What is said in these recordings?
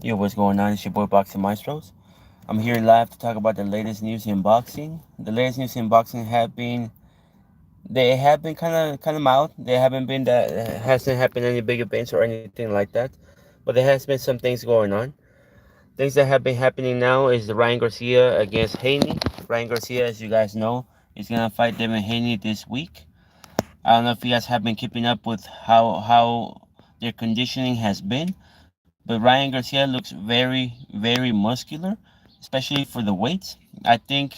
Yo, what's going on? It's your boy Boxingmaestros. I'm here live to talk about the latest news in boxing. The latest news in boxing have been kind of mild. They haven't been that hasn't happened any big events or anything like that, but there has been some things going on. Things that have been happening now is the Ryan Garcia against Haney. Ryan Garcia, as you guys know, is gonna fight Devin Haney this week. I don't know if you guys have been keeping up with how their conditioning has been, but Ryan Garcia looks very muscular, especially for the weights. I think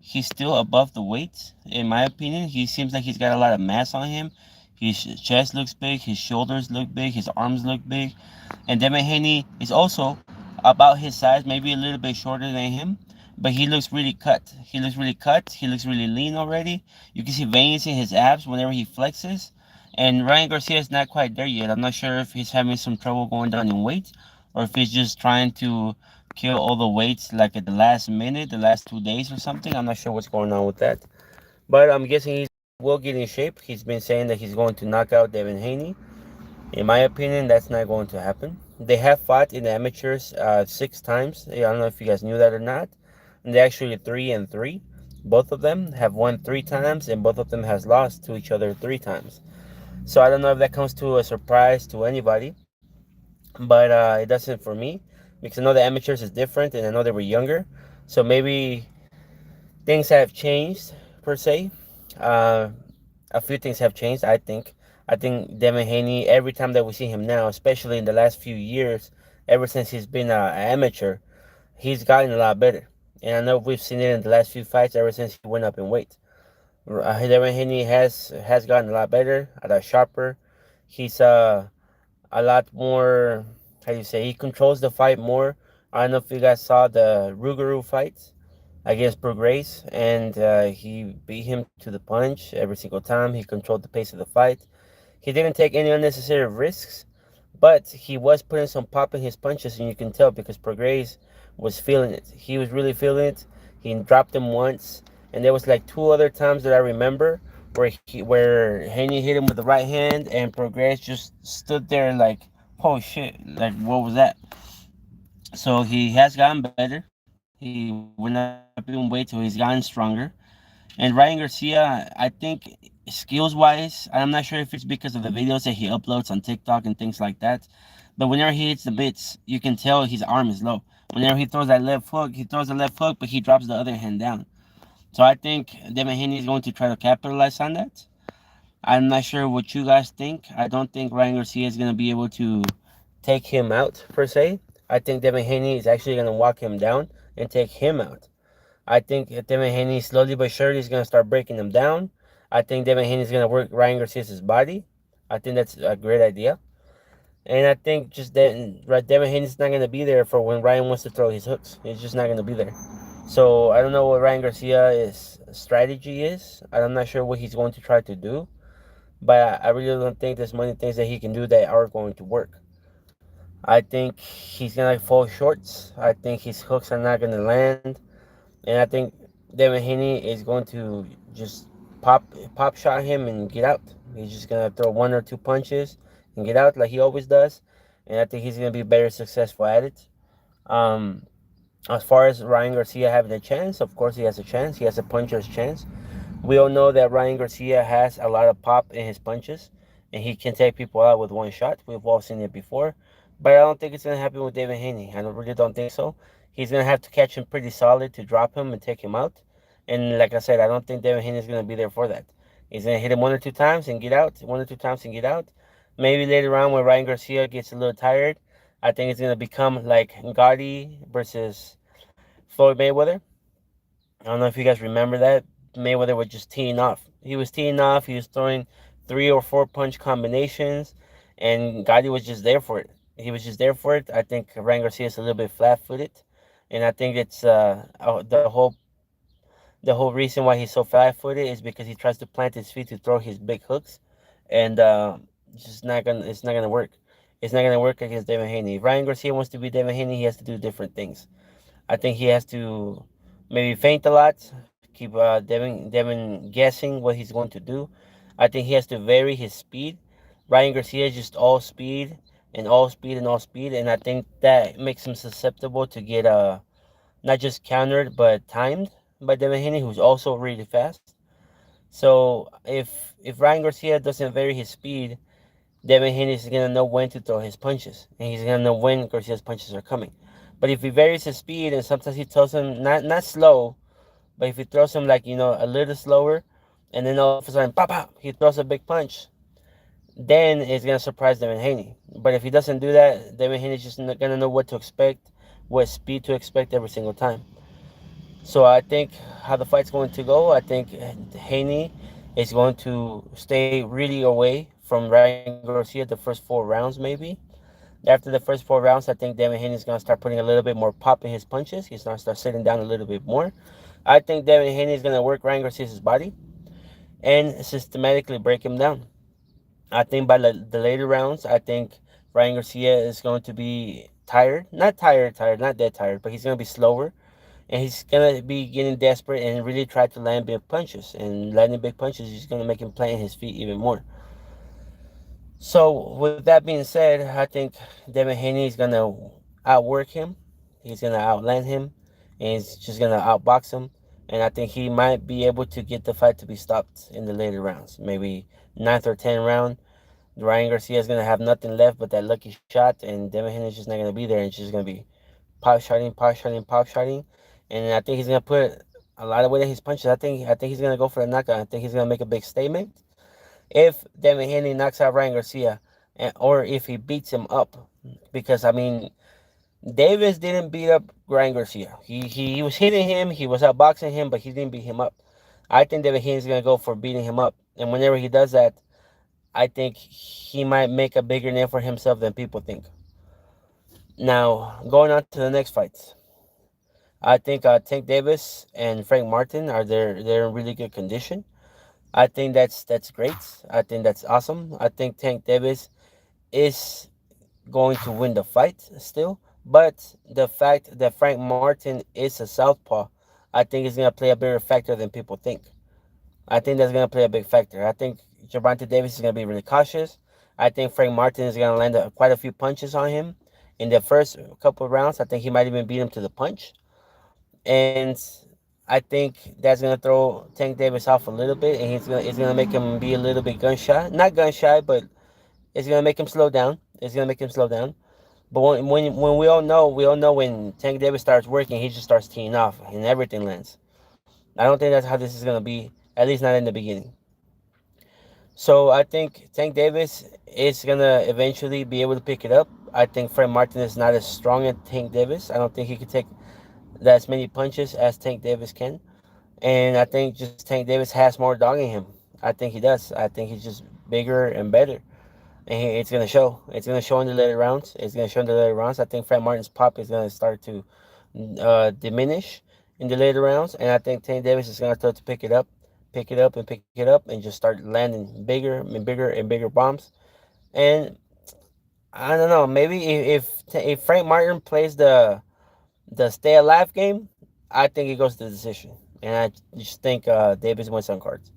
he's still above the weights, in my opinion. He seems like he's got a lot of mass on him. His chest looks big, his shoulders look big, his arms look big. And Devin Haney is also about his size, maybe a little bit shorter than him, but he looks really cut. He looks really cut. He looks really lean already. You can see veins in his abs whenever he flexes. And Ryan Garcia is not quite there yet. I'm not sure if he's having some trouble going down in weight or if he's just trying to kill all the weights like at the last minute, the last 2 days or something. I'm not sure what's going on with that. But I'm guessing he will get in shape. He's been saying that he's going to knock out Devin Haney. In my opinion, that's not going to happen. They have fought in the amateurs 6 times. I don't know if you guys knew that or not. And they're actually 3-3. Both of them have won 3 times, and both of them has lost to each other 3 times. So I don't know if that comes to a surprise to anybody, but it doesn't for me because I know the amateurs is different, and I know they were younger. So maybe things have changed per se. Uh, a few things have changed. I think Devin Haney. Every time that we see him now, especially in the last few years, ever since he's been an amateur, he's gotten a lot better. And I know we've seen it in the last few fights ever since he went up in weight. Devin Haney has gotten a lot better, a lot sharper. He's a lot more. How do you say? He controls the fight more. I don't know if you guys saw the Rougarou fight against Prograis, and he beat him to the punch every single time. He controlled the pace of the fight. He didn't take any unnecessary risks, but he was putting some pop in his punches, and you can tell because Prograis was feeling it. He was really feeling it. He dropped him once, and there was like 2 other times that I remember where Haney hit him with the right hand, and Prograis just stood there like, oh shit, like what was that? So he has gotten better. He went up in weight, so he's gotten stronger. And Ryan Garcia, I think skills wise, I'm not sure if it's because of the videos that he uploads on TikTok and things like that. But whenever he hits the bits, you can tell his arm is low. Whenever he throws that left hook, he throws the left hook, but he drops the other hand down. So I think Devin Haney is going to try to capitalize on that. I'm not sure what you guys think. I don't think Ryan Garcia is going to be able to take him out per se. I think Devin Haney is actually going to walk him down and take him out. I think Devin Haney slowly but surely is going to start breaking him down. I think Devin Haney is going to work Ryan Garcia's body. I think that's a great idea. And I think just that Devin Haney's not going to be there for when Ryan wants to throw his hooks. He's just not going to be there. So I don't know what Ryan Garcia's strategy is. I'm not sure what he's going to try to do. But I really don't think there's many things that he can do that are going to work. I think he's going to fall short. I think his hooks are not going to land. And I think Devin Haney is going to just pop pop shot him and get out. He's just gonna throw 1 or 2 punches and get out like he always does. And I think he's gonna be very successful at it. Um, as far as Ryan Garcia having a chance, of course he has a chance. He has a puncher's chance. We all know that Ryan Garcia has a lot of pop in his punches, and he can take people out with one shot. We've all seen it before, but I don't think it's gonna happen with David Haney. Really don't think so. He's gonna have to catch him pretty solid to drop him and take him out. And like I said, I don't think David Haney is gonna be there for that. He's gonna hit him 1 or 2 times and get out. 1 or 2 times and get out. Maybe later on when Ryan Garcia gets a little tired, I think it's gonna become like Gotti versus Floyd Mayweather. I don't know if you guys remember that. Mayweather was just teeing off. He was teeing off. He was throwing 3 or 4 punch combinations, and Gotti was just there for it. He was just there for it. I think Ryan Garcia is a little bit flat-footed, and I think it's the whole reason why he's so flat-footed is because he tries to plant his feet to throw his big hooks, and it's not gonna work. It's not gonna work against Devin Haney. If Ryan Garcia wants to be Devin Haney, he has to do different things. I think he has to maybe feint a lot, keep Devin guessing what he's going to do. I think he has to vary his speed. Ryan Garcia is just all speed and all speed, and I think that makes him susceptible to get not just countered but timed by Devin Haney, who's also really fast. So if Ryan Garcia doesn't vary his speed, Devin Haney is gonna know when to throw his punches, and he's gonna know when Garcia's punches are coming. But if he varies his speed, and sometimes he throws him not slow, but if he throws him like a little slower, and then all of a sudden pop pop, he throws a big punch, then it's gonna surprise Devin Haney. But if he doesn't do that, Devin Haney's just gonna know what to expect, what speed to expect every single time. So I think how the fight's going to go, I think Haney is going to stay really away from Ryan Garcia the first 4 rounds, maybe. After the first 4 rounds, I think Devin Haney's going to start putting a little bit more pop in his punches. He's going to start sitting down a little bit more. I think Devin Haney is going to work Ryan Garcia's body and systematically break him down. I think by the later rounds, I think Ryan Garcia is going to be tired. Not tired, not dead tired, but he's going to be slower. And he's going to be getting desperate and really try to land big punches. And landing big punches is going to make him plant his feet even more. So, with that being said, I think Devin Haney is going to outwork him. He's going to outland him. And he's just going to outbox him. And I think he might be able to get the fight to be stopped in the later rounds. Maybe ninth or 10th round. Ryan Garcia is going to have nothing left but that lucky shot. And Devin Haney is just not going to be there. And it's just going to be pop shotting, pop shotting, pop shotting. And I think he's going to put a lot of weight in his punches. I think he's going to go for the knockout. I think he's going to make a big statement. If Devin Haney knocks out Ryan Garcia, or if he beats him up, because I mean, Davis didn't beat up Ryan Garcia. He was hitting him, he was outboxing him, but he didn't beat him up. I think Devin Haney's gonna go for beating him up, and whenever he does that, I think he might make a bigger name for himself than people think. Now, going on to the next fights, I think Tank Davis and Frank Martin they're in really good condition. I think that's great. I think that's awesome. I think Tank Davis is going to win the fight still, but the fact that Frank Martin is a southpaw, I think is going to play a bigger factor than people think. I think that's going to play a big factor. I think Gervonta Davis is going to be really cautious. I think Frank Martin is going to land quite a few punches on him in the first couple of rounds. I think he might even beat him to the punch. And I think that's gonna throw Tank Davis off a little bit, and it's gonna make him be a little bit gun shy. Not gun shy, but it's gonna make him slow down. It's gonna make him slow down. But when we all know when Tank Davis starts working, he just starts teeing off, and everything lands. I don't think that's how this is gonna be. At least not in the beginning. So I think Tank Davis is gonna eventually be able to pick it up. I think Fred Martin is not as strong as Tank Davis. I don't think he can take as many punches as Tank Davis can. And I think just Tank Davis has more dog in him. I think he does. I think he's just bigger and better. And it's going to show. It's going to show in the later rounds. It's going to show in the later rounds. I think Fred Martin's pop is going to start to diminish in the later rounds. And I think Tank Davis is going to start to pick it up, and pick it up, and just start landing bigger and bigger and bigger bombs. And I don't know. Maybe if Frank Martin plays the stay alive game, I think it goes to the decision. And I just think Davis wins on cards.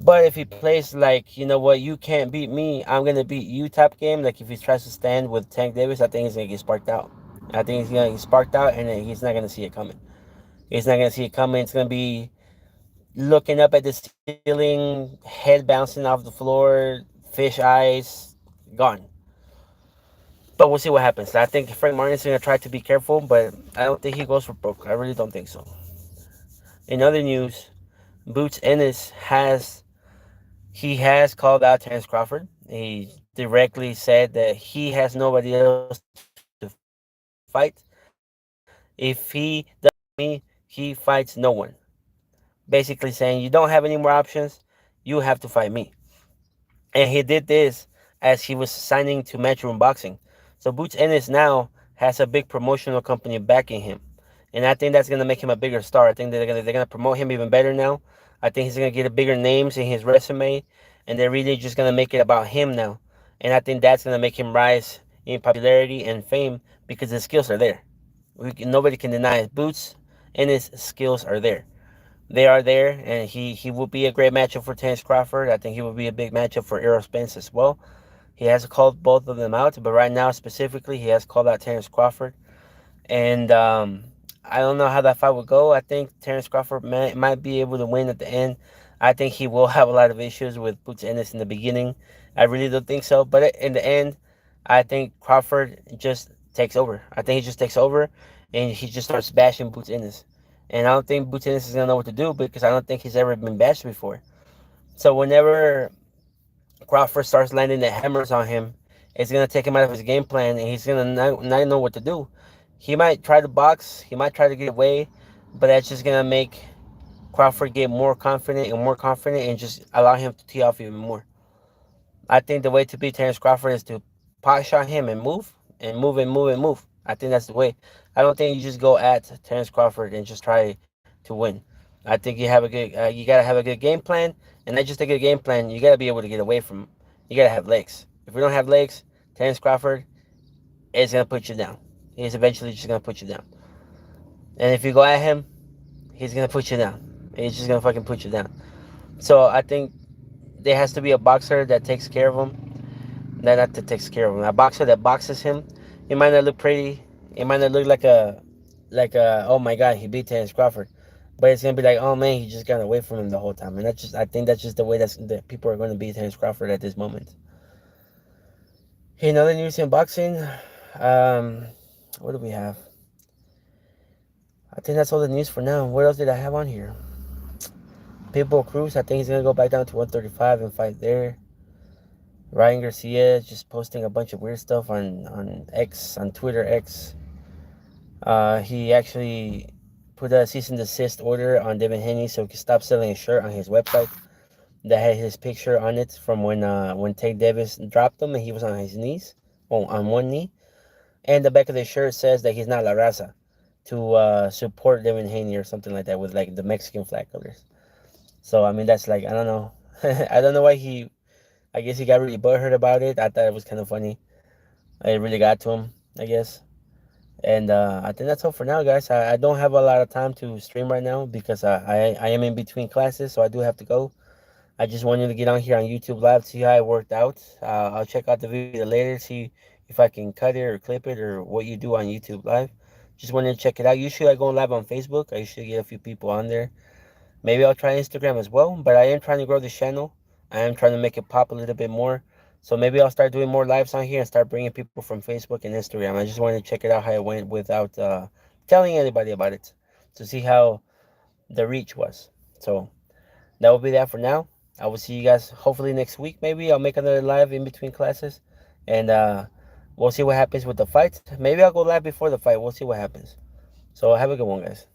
But if he plays like, you know what, you can't beat me, I'm going to beat you type game, like if he tries to stand with Tank Davis, I think he's going to get sparked out. I think he's going to get sparked out, and he's not going to see it coming. He's not going to see it coming. It's going to be looking up at the ceiling, head bouncing off the floor, fish eyes, gone. But we'll see what happens. I think Frank Martin's going to try to be careful, but I don't think he goes for broke. I really don't think so. In other news, Boots Ennis has called out Terence Crawford. He directly said that he has nobody else to fight. If he doesn't fight me, he fights no one. Basically saying, you don't have any more options, you have to fight me. And he did this as he was signing to Matchroom Boxing. So Boots Ennis now has a big promotional company backing him. And I think that's going to make him a bigger star. I think they're gonna promote him even better now. I think he's going to get a bigger names in his resume. And they're really just going to make it about him now. And I think that's going to make him rise in popularity and fame because his skills are there. Nobody can deny it. Boots Ennis' skills are there. They are there, and he will be a great matchup for Terence Crawford. I think he will be a big matchup for Errol Spence as well. He has called both of them out, but right now specifically, he has called out Terrence Crawford. And I don't know how that fight would go. I think Terrence Crawford might be able to win at the end. I think he will have a lot of issues with Boots Ennis in the beginning. I really don't think so. But in the end, I think Crawford just takes over. I think he just takes over and he just starts bashing Boots Ennis. And I don't think Boots Ennis is going to know what to do because I don't think he's ever been bashed before. So whenever Crawford starts landing the hammers on him, it's gonna take him out of his game plan, and he's gonna not know what to do. He might try to box, he might try to get away, but that's just gonna make Crawford get more confident, and just allow him to tee off even more. I think the way to beat Terrence Crawford is to pot shot him and move and move and move and move. I think that's the way. I don't think you just go at Terrence Crawford and just try to win. I think you gotta have a good game plan, and not just a good game plan. You gotta be able to get away from. You gotta have legs. If we don't have legs, Terrence Crawford is gonna put you down. He's eventually just gonna put you down. And if you go at him, he's gonna put you down. He's just gonna fucking put you down. So I think there has to be a boxer that takes care of him. Not that takes care of him. A boxer that boxes him. He might not look pretty. He might not look like a oh my god, he beat Terrence Crawford. But it's gonna be like, oh man, he just got away from him the whole time. And that's just I think that's just the way that people are gonna beat Terrence Crawford at this moment. Hey, another news in boxing. Um what do we have? I think that's all the news for now. What else did I have on here? Pitbull Cruz, I think he's gonna go back down to 135 and fight there. Ryan Garcia just posting a bunch of weird stuff on Twitter X. He actually put a cease and desist order on Devin Haney so he could stop selling a shirt on his website that had his picture on it from when Tank Davis dropped him and he was on his knees, on one knee. And the back of the shirt says that he's not La Raza to support Devin Haney or something like that with like the Mexican flag colors. So I mean that's like I don't know, I don't know why he. I guess he got really butthurt about it. I thought it was kind of funny. It really got to him, I guess. And I think that's all for now, guys. I don't have a lot of time to stream right now because I am in between classes, so I do have to go. I just wanted to get on here on YouTube Live, see how it worked out. I'll check out the video later, see if I can cut it or clip it or what you do on YouTube Live. Just wanted to check it out. Usually I go live on Facebook. I usually get a few people on there. Maybe I'll try Instagram as well, but I am trying to grow this channel. I am trying to make it pop a little bit more. So maybe I'll start doing more lives on here and start bringing people from Facebook and Instagram. I just wanted to check it out how it went without telling anybody about it to see how the reach was. So that will be that for now. I will see you guys hopefully next week. Maybe I'll make another live in between classes. And we'll see what happens with the fight. Maybe I'll go live before the fight. We'll see what happens. So have a good one, guys.